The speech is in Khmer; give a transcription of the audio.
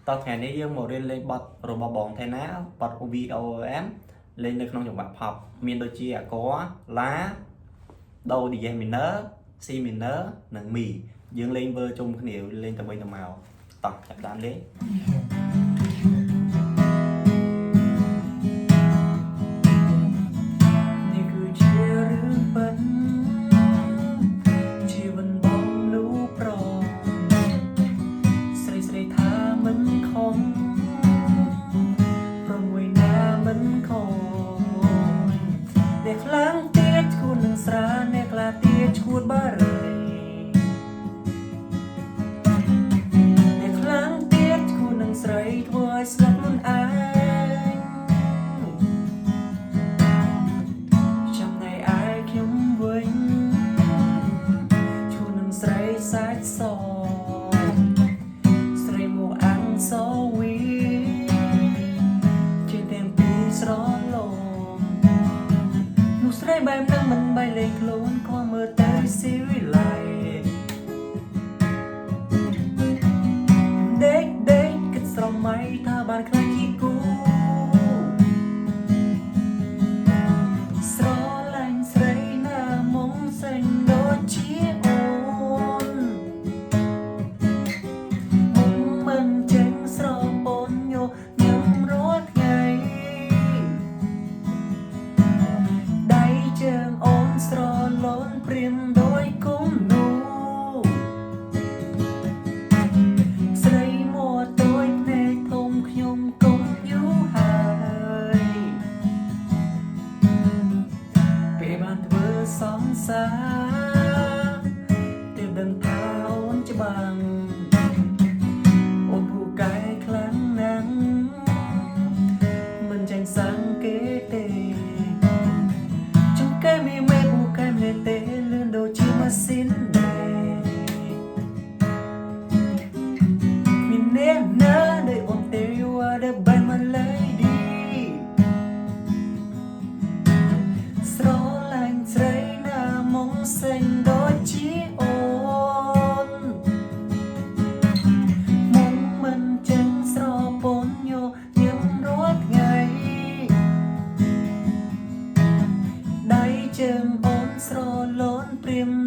tao thèn đấy dương một lên bật rồi bỏ bóng thế ná bật VOM lên được trong bạc học miền đôi chia có lá đâu thì mình nớ si mình nớ nằng mì dương lên vơ chung cái nhiều lên tầm bây tầm màu tập chặt đám đấyបែបនឹងមិនបែកលេខខ្លួនខំមើលតែស៊ីវិល័យដេកគិតស្រមៃថាបានខ្លាចជាគូស្រឡាញ់ស្រីណាមុំសេញដូចជាអូនមុំមិនចេញស្រពនញញឹមរាល់ថ្ងៃដៃជើងអូនស្រលូនព្រាមដោយគុំនូស្រីមួតួយភ្នែកធំខ្ញុំគុំយូរហើយពេលបានធ្វើសង្សារទើបដឹងថាអូនច្បាំងអូនពូកែខ្លាំងណាស់មិនចាញ់សង្កេតទេកែមីមេពូកែមេទេលឿនដូចជាម៉ាស៊ីនដែរមីអ្នកណាដែលអូនទេ you are the by my lady ស្រឡាញ់ស្រីណាមកសេញដូចជាអូនមកមិនចេញស្រពនញញឹមរាល់ថ្ងៃដៃជើងអូនស្រលូនព្រាម